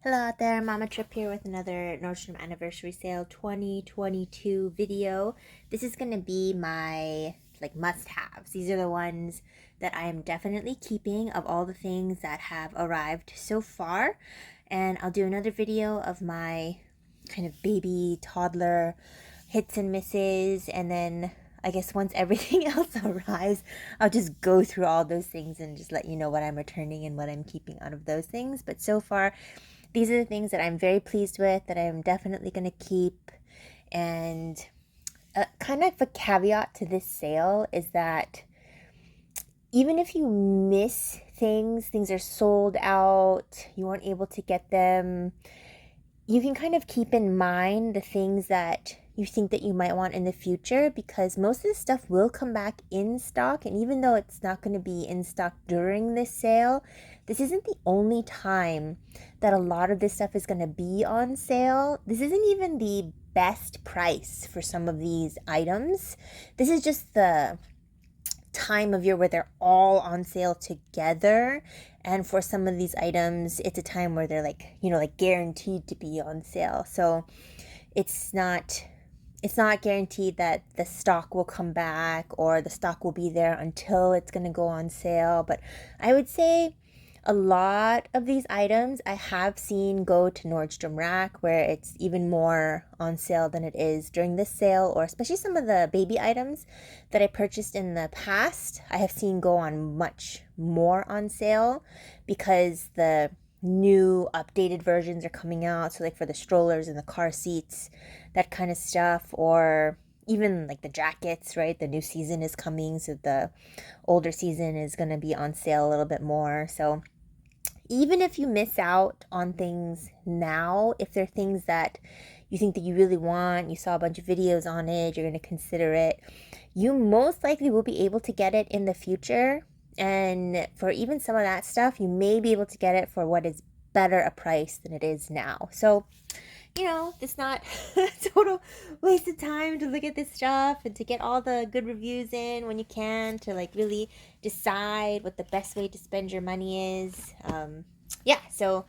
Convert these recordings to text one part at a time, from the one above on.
Hello out there, Mama Trip here with another Nordstrom Anniversary Sale 2022 video. This is going to be my must-haves. These are the ones that I am definitely keeping of all the things that have arrived so far. And I'll do another video of my kind of baby toddler hits and misses, and then I guess once everything else arrives, I'll just go through all those things and just let you know what I'm returning and what I'm keeping out of those things. But so far, these are the things that I'm very pleased with, that I'm definitely going to keep. And kind of a caveat to this sale is that even if you miss things are sold out, you weren't able to get them, you can kind of keep in mind the things that you think that you might want in the future, because most of this stuff will come back in stock. And even though it's not going to be in stock during this sale, this isn't the only time that a lot of this stuff is going to be on sale. This isn't even the best price for some of these items. This is just the time of year where they're all on sale together. And for some of these items, it's a time where they're guaranteed to be on sale. So it's not guaranteed that the stock will come back or the stock will be there until it's going to go on sale. But I would say a lot of these items I have seen go to Nordstrom Rack, where it's even more on sale than it is during this sale, or especially some of the baby items that I purchased in the past, I have seen go on much more on sale because the new updated versions are coming out. So for the strollers and the car seats, that kind of stuff, or even the jackets, right? The new season is coming, so the older season is going to be on sale a little bit more. So even if you miss out on things now, if they're things that you think that you really want, you saw a bunch of videos on it, you're going to consider it, you most likely will be able to get it in the future. And for even some of that stuff, you may be able to get it for what is better a price than it is now. So, it's not a total waste of time to look at this stuff and to get all the good reviews in when you can, to really decide what the best way to spend your money is. So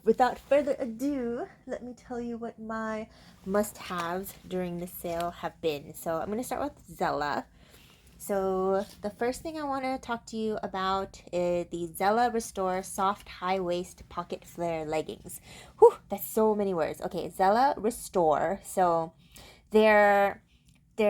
without further ado, let me tell you what my must-haves during the sale have been. So I'm going to start with Zara. So the first thing I want to talk to you about is the Zara Restore Soft High Waist Pocket Flare Leggings. Whew, that's so many words. Okay, Zara Restore. So their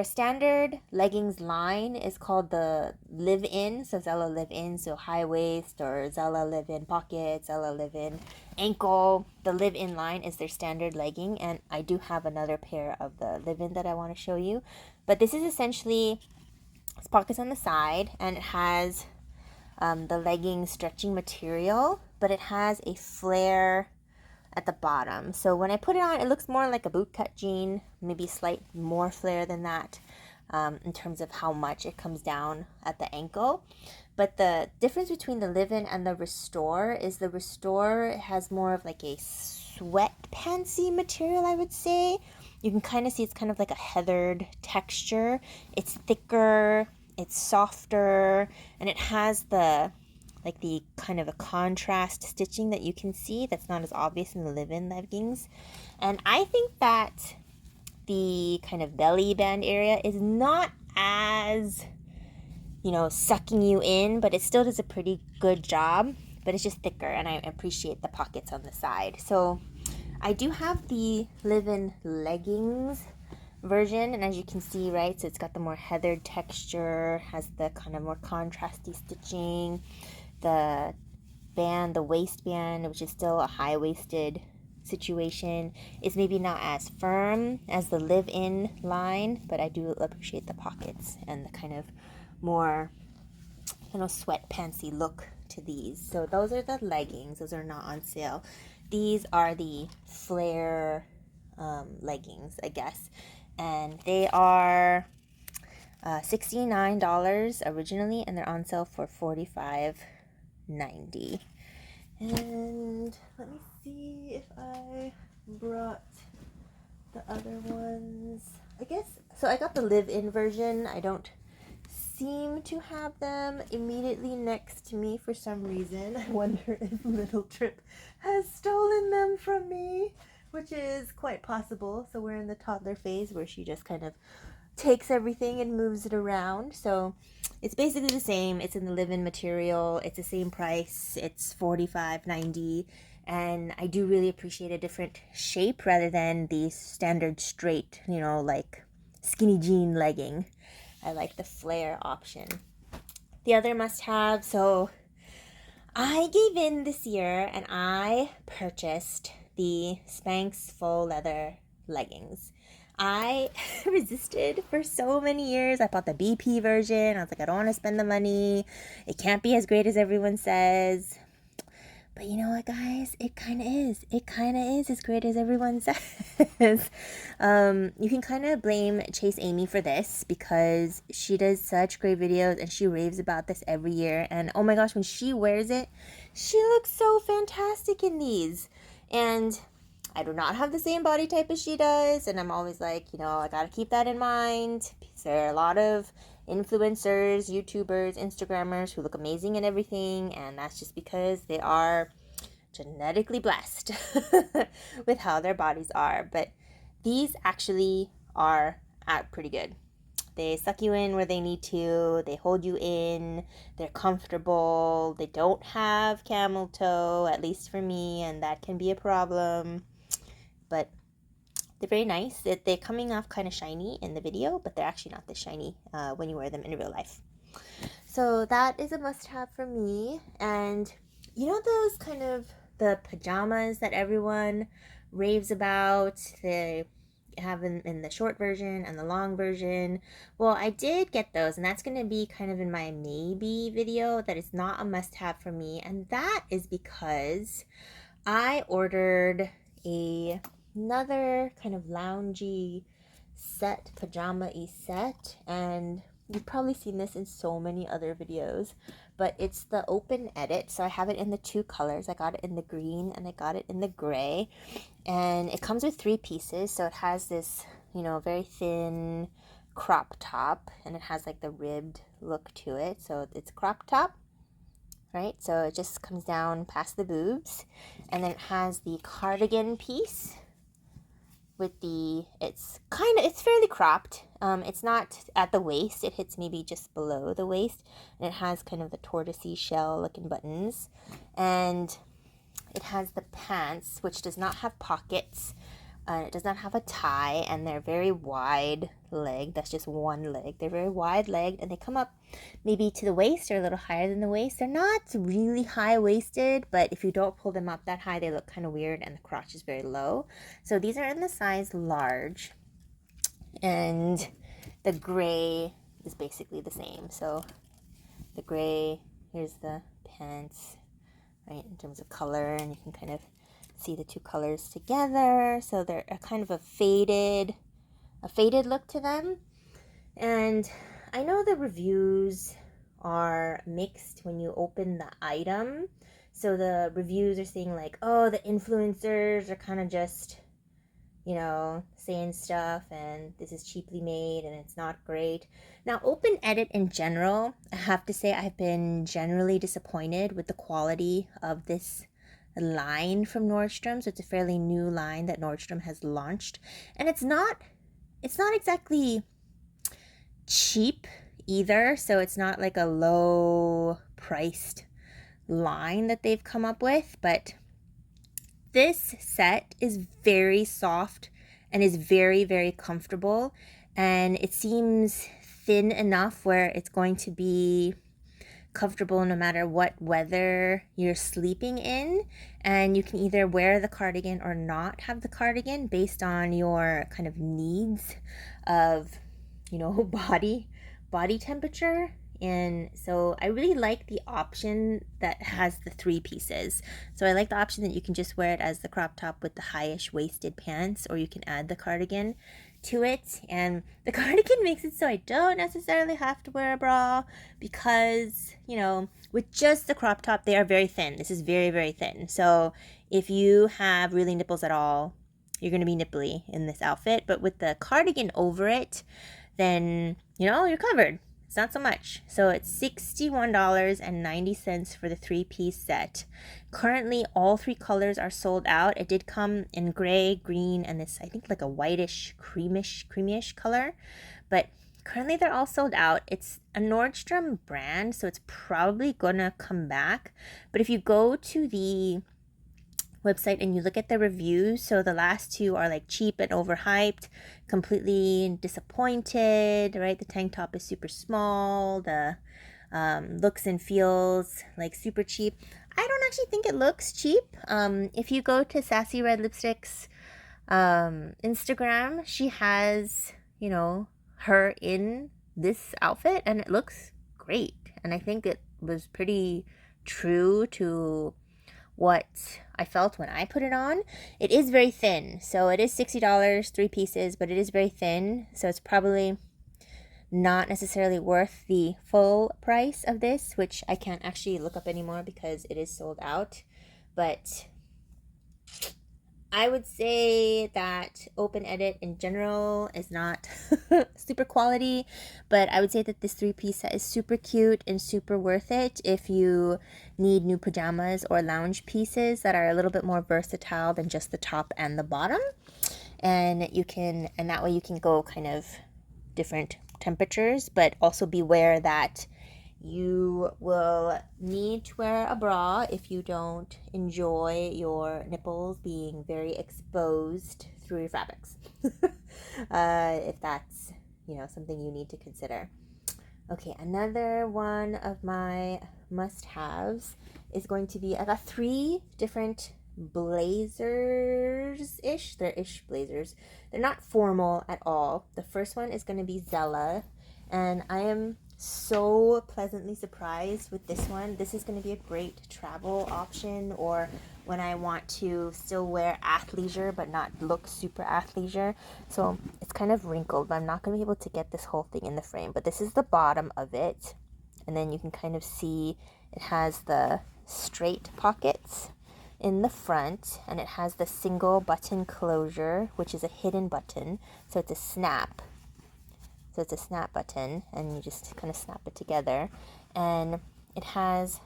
standard leggings line is called the Live-In. So Zara Live-In, so high waist, or Zara Live-In Pocket, Zara Live-In Ankle. The Live-In line is their standard legging, and I do have another pair of the Live-In that I want to show you. But this is essentially, it's pockets on the side, and it has the legging stretching material, but it has a flare at the bottom. So when I put it on, it looks more like a bootcut jean, maybe slight more flare than that, in terms of how much it comes down at the ankle. But the difference between the Live-In and the Restore is the Restore has more of a sweat pantsy material, I would say. You can kind of see it's kind of like a heathered texture. It's thicker, it's softer, and it has the kind of a contrast stitching that you can see that's not as obvious in the Live-In leggings. And I think that the kind of belly band area is not as, sucking you in, but it still does a pretty good job. But it's just thicker, and I appreciate the pockets on the side. So I do have the Live-In leggings version, and as you can see, right, so it's got the more heathered texture, has the kind of more contrasty stitching. The band, the waistband, which is still a high-waisted situation, is maybe not as firm as the Live-In line, but I do appreciate the pockets and the kind of more sweatpantsy look to these. So those are the leggings. Those are not on sale. These are the flare leggings, I guess, and they are $69 originally, and they're on sale for $45.90. And let me see if I brought the other ones. I guess so. I got the Live-In version. I don't seem to have them immediately next to me for some reason. I wonder if Little Trip has stolen them from me, which is quite possible. So we're in the toddler phase where she just kind of takes everything and moves it around. So it's basically the same. It's in the live-in material. It's the same price. It's $45.90. And I do really appreciate a different shape rather than the standard straight, you know, like skinny jean legging. I like the flare option. The other must-have, so I gave in this year and I purchased the Spanx faux leather leggings. I resisted for so many years. I bought the BP version. I was like, I don't want to spend the money. It can't be as great as everyone says. But you know what, guys? It kind of is. It kind of is as great as everyone says. You can kind of blame Chase Amy for this because she does such great videos and she raves about this every year. And oh my gosh, when she wears it, she looks so fantastic in these. And I do not have the same body type as she does. And I'm always like, you know, I got to keep that in mind. Because there are a lot of influencers, YouTubers, Instagrammers who look amazing and everything, and that's just because they are genetically blessed with how their bodies are. But these actually are pretty good. They suck you in where they need to, they hold you in, they're comfortable, they don't have camel toe, at least for me, and that can be a problem. But they're very nice. They're coming off kind of shiny in the video, but they're actually not this shiny when you wear them in real life. So that is a must-have for me. And you know those kind of the pajamas that everyone raves about? They have in the short version and the long version. Well, I did get those, and that's going to be kind of in my maybe video. That is not a must-have for me, and that is because I ordered another kind of loungy set, pajama-y set, and you've probably seen this in so many other videos, but it's the open edit. So I have it in the two colors. I got it in the green and I got it in the gray, and it comes with 3 pieces. So it has this, you know, very thin crop top, and it has like the ribbed look to it. So it's crop top, right? So it just comes down past the boobs, and then it has the cardigan piece with the, it's fairly cropped. It's not at the waist. It hits maybe just below the waist, and it has kind of the tortoisey shell looking buttons, and it has the pants, which does not have pockets. It does not have a tie, and they're very wide leg. That's just one leg. They're very wide legged, and they come up maybe to the waist or a little higher than the waist. They're not really high waisted, but if you don't pull them up that high, they look kind of weird, and the crotch is very low. So these are in the size large, and the gray is basically the same. So the gray, here's the pants, right, in terms of color, and you can kind of see the two colors together. So they're a kind of a faded look to them. And I know the reviews are mixed when you open the item. So the reviews are saying like, oh, the influencers are kind of just, you know, saying stuff, and this is cheaply made and it's not great. Now, open edit in general, I have to say I've been generally disappointed with the quality of this line from Nordstrom. So it's a fairly new line that Nordstrom has launched, and it's not exactly cheap either. So it's not like a low priced line that they've come up with, but this set is very soft and is very, very comfortable, and it seems thin enough where it's going to be comfortable no matter what weather you're sleeping in. And you can either wear the cardigan or not have the cardigan based on your kind of needs of, you know, body temperature. And so I really like the option that has the 3 pieces. So I like the option that you can just wear it as the crop top with the highish waisted pants, or you can add the cardigan to it. And the cardigan makes it so I don't necessarily have to wear a bra, because, you know, with just the crop top, they are very thin. This is very, very thin. So if you have really nipples at all, you're going to be nipply in this outfit. But with the cardigan over it, then, you know, you're covered. It's not so much. So it's $61.90 for the 3-piece set. Currently, all 3 colors are sold out. It did come in gray, green, and this, I think, like a whitish, creamyish color. But currently, they're all sold out. It's a Nordstrom brand, so it's probably gonna come back. But if you go to the website and you look at the reviews, so the last 2 are like cheap and overhyped, completely disappointed, right? The tank top is super small, the looks and feels like super cheap. I don't actually think it looks cheap. If you go to Sassy Red Lipstick's Instagram, she has, you know, her in this outfit and it looks great. And I think it was pretty true to what I felt when I put it on. It is very thin, so it is $60, 3 pieces, but it is very thin, so it's probably not necessarily worth the full price of this, which I can't actually look up anymore because it is sold out. But I would say that open edit in general is not super quality, but I would say that this 3-piece set is super cute and super worth it if you need new pajamas or lounge pieces that are a little bit more versatile than just the top and the bottom. And that way you can go kind of different temperatures, but also beware that you will need to wear a bra if you don't enjoy your nipples being very exposed through your fabrics. If that's, you know, something you need to consider. Okay, another one of my must-haves is going to be, I got 3 different blazers-ish. They're ish blazers. They're not formal at all. The first one is going to be Zella, and I am so pleasantly surprised with this one. This is going to be a great travel option, or when I want to still wear athleisure but not look super athleisure. So it's kind of wrinkled, but I'm not going to be able to get this whole thing in the frame. But this is the bottom of it, and then you can kind of see it has the straight pockets in the front, and it has the single button closure, which is a hidden button, so it's a snap. So it's a snap button, and you just kind of snap it together. And it has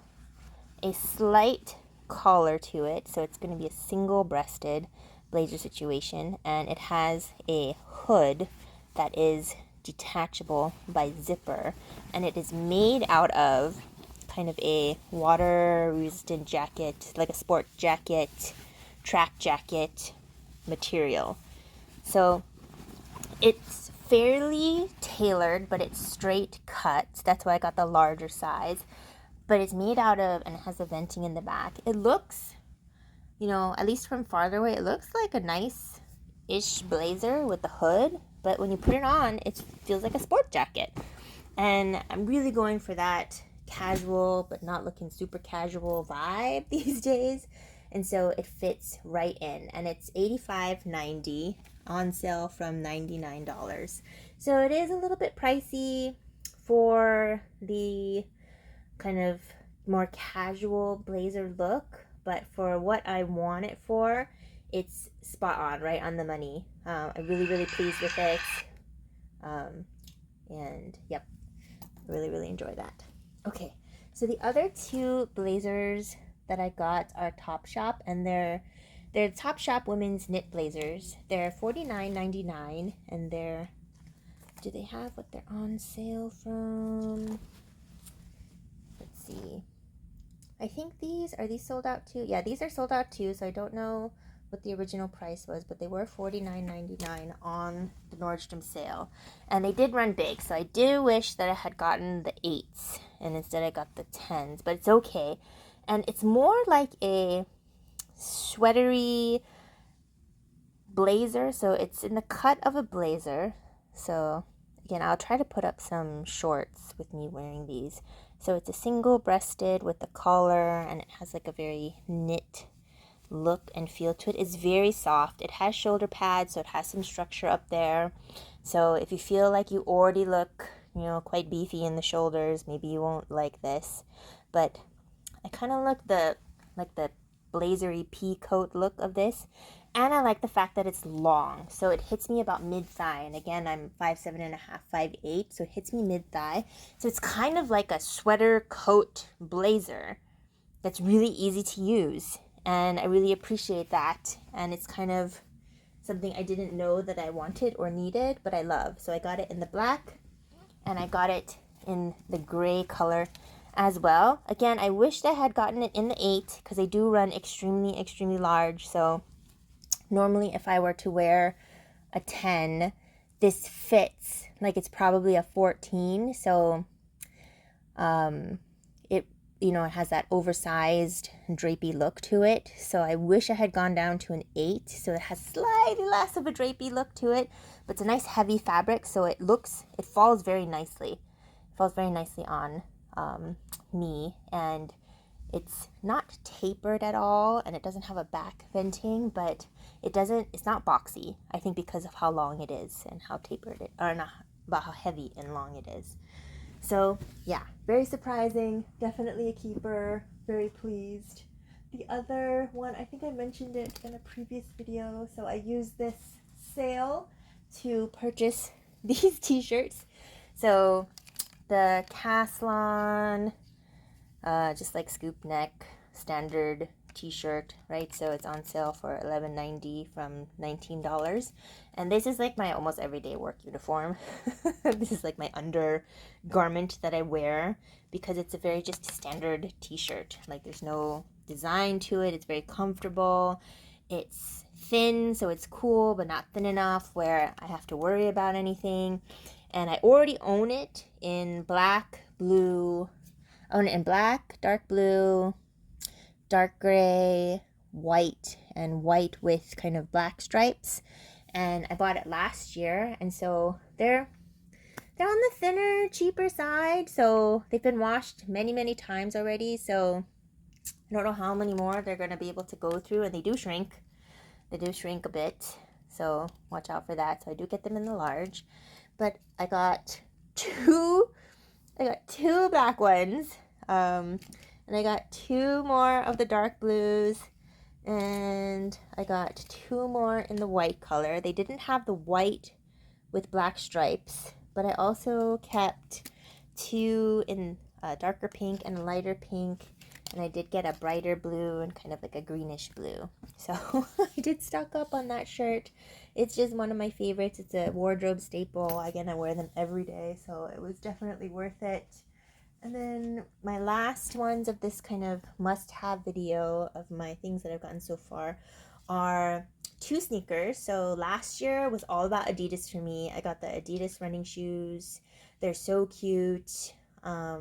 a slight collar to it, so it's going to be a single-breasted blazer situation. And it has a hood that is detachable by zipper, and it is made out of kind of a water-resistant jacket, like a sport jacket, track jacket material. So it's fairly tailored, but it's straight cut. That's why I got the larger size. But it's made out of, and it has a venting in the back. It looks, you know, at least from farther away, it looks like a nice-ish blazer with the hood. But when you put it on, it feels like a sport jacket. And I'm really going for that casual, but not looking super casual vibe these days. And so it fits right in. And it's $85.90. On sale from $99. So it is a little bit pricey for the kind of more casual blazer look, but for what I want it for, it's spot on, right on the money. I'm really pleased with it. And yep, really enjoy that. Okay, so the other 2 blazers that I got are Topshop, and they're Topshop women's knit blazers. They're $49.99, and do they have what they're on sale from? Let's see. I think are these sold out too? Yeah, these are sold out too, so I don't know what the original price was, but they were $49.99 on the Nordstrom sale. And they did run big, so I do wish that I had gotten the 8s, and instead I got the 10s, but it's okay. And it's more like a sweatery blazer, so it's in the cut of a blazer. So again, I'll try to put up some shorts with me wearing these. So it's a single breasted with the collar, and it has like a very knit look and feel to it. It's very soft. It has shoulder pads, so it has some structure up there. So if you feel like you already look, you know, quite beefy in the shoulders, maybe you won't like this. But I kind of like the blazery pea coat look of this. And I like the fact that it's long. So it hits me about mid-thigh. And again, I'm 5'7.5", 5'8", so it hits me mid-thigh. So it's kind of like a sweater coat blazer that's really easy to use. And I really appreciate that. And it's kind of something I didn't know that I wanted or needed, but I love. So I got it in the black, and I got it in the gray color as well. Again, I wished I had gotten it in the 8 because they do run extremely, extremely large. So normally if I were to wear a 10, this fits like it's probably a 14. So it, you know, it has that oversized drapey look to it. So I wish I had gone down to an 8. So it has slightly less of a drapey look to it, but it's a nice heavy fabric. So it falls very nicely. It falls very nicely on me, and it's not tapered at all, and it doesn't have a back venting, but it's not boxy, I think, because of how long it is and how tapered it, or not, about how heavy and long it is. So yeah, very surprising, definitely a keeper, very pleased. The other one, I think I mentioned it in a previous video, so I used this sale to purchase these t-shirts. So the Caslon, just like scoop neck, standard t-shirt, right? So it's on sale for $11.90 from $19. And this is like my almost everyday work uniform. This is like my undergarment that I wear because it's a very just standard t-shirt. Like there's no design to it. It's very comfortable. It's thin, so it's cool, but not thin enough where I have to worry about anything. And I already own it in black, blue, own it in black, dark blue, dark gray, white, and white with kind of black stripes. And I bought it last year, and so they're on the thinner, cheaper side. So they've been washed many, many times already. So I don't know how many more they're going to be able to go through, and they do shrink. They do shrink a bit, so watch out for that. So I do get them in the large. But I got two black ones, and I got 2 more of the dark blues, and I got 2 more in the white color. They didn't have the white with black stripes, but I also kept 2 in darker pink and a lighter pink, and I did get a brighter blue and kind of like a greenish blue. So I did stock up on that shirt. It's just one of my favorites. It's a wardrobe staple. Again, I wear them every day, so it was definitely worth it. And then my last ones of this kind of must-have video of my things that I've gotten so far are 2 sneakers. So last year was all about Adidas for me. I got the Adidas running shoes. They're so cute. I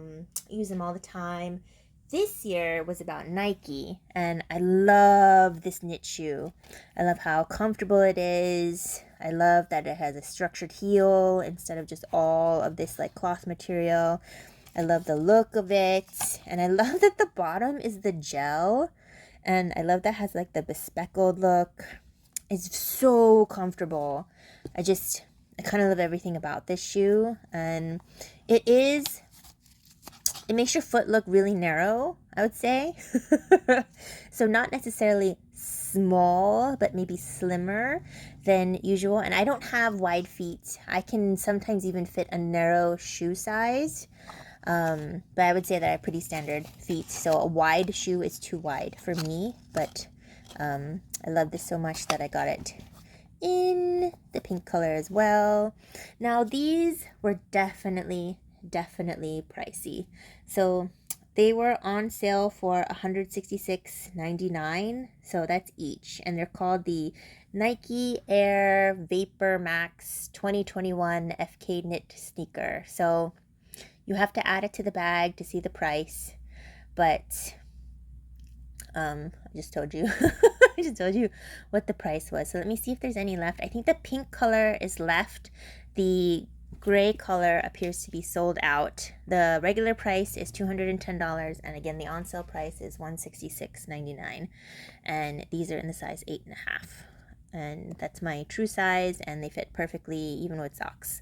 use them all the time. This year was about Nike, and I love this knit shoe. I love how comfortable it is. I love that it has a structured heel instead of just all of this like cloth material. I love the look of it, and I love that the bottom is the gel, and I love that it has like the bespeckled look. It's so comfortable. I kind of love everything about this shoe, and it makes your foot look really narrow, I would say. So not necessarily small, but maybe slimmer than usual. And I don't have wide feet. I can sometimes even fit a narrow shoe size. But I would say that I have pretty standard feet. So a wide shoe is too wide for me. But I love this so much that I got it in the pink color as well. Now these were definitely pricey. So they were on sale for $166.99. So that's each. And they're called the Nike Air Vapor Max 2021 FK Knit Sneaker. So you have to add it to the bag to see the price. But I just told you I just told you what the price was. So let me see if there's any left. I think the pink color is left. The gray color appears to be sold out. The regular price is $210, and again the on sale price is $166.99, and these are in the size 8.5, and that's my true size, and they fit perfectly even with socks.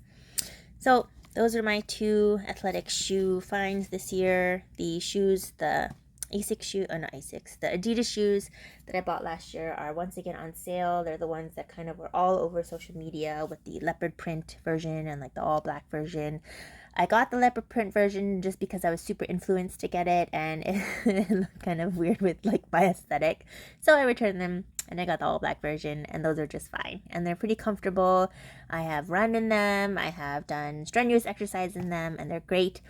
So those are my 2 athletic shoe finds this year. The shoes, the Asics shoe, oh not Asics, the Adidas shoes that I bought last year are once again on sale. They're the ones that kind of were all over social media with the leopard print version and like the all black version. I got the leopard print version just because I was super influenced to get it, and it looked kind of weird with like my aesthetic. So I returned them and I got the all black version, and those are just fine. And they're pretty comfortable. I have run in them, I have done strenuous exercise in them, and they're great.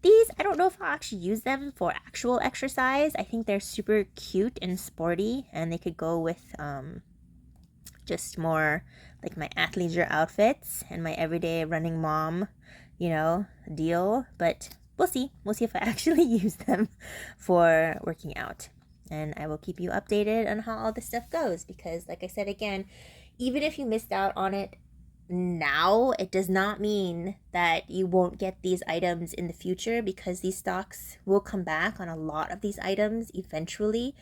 These, I don't know if I'll actually use them for actual exercise. I think they're super cute and sporty, and they could go with just more like my athleisure outfits and my everyday running mom, deal. But we'll see. We'll see if I actually use them for working out. And I will keep you updated on how all this stuff goes, because like I said again, even if you missed out on it now, it does not mean that you won't get these items in the future, because these stocks will come back on a lot of these items eventually.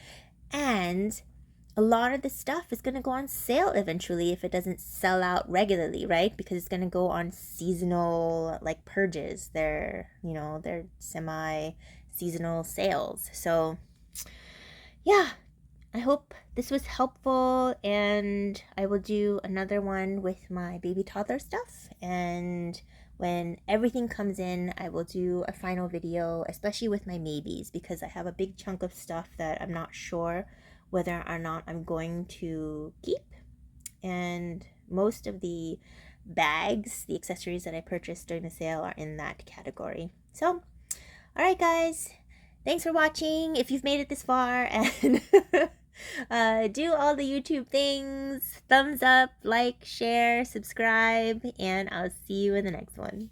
And a lot of this stuff is going to go on sale eventually if it doesn't sell out regularly, right? Because it's going to go on seasonal like purges. They're semi-seasonal sales. So yeah, I hope this was helpful, and I will do another one with my baby toddler stuff. And when everything comes in, I will do a final video, especially with my maybes, because I have a big chunk of stuff that I'm not sure whether or not I'm going to keep. And most of the bags, the accessories that I purchased during the sale are in that category. So, all right, guys. Thanks for watching. If you've made it this far, and do all the YouTube things, thumbs up, like, share, subscribe, and I'll see you in the next one.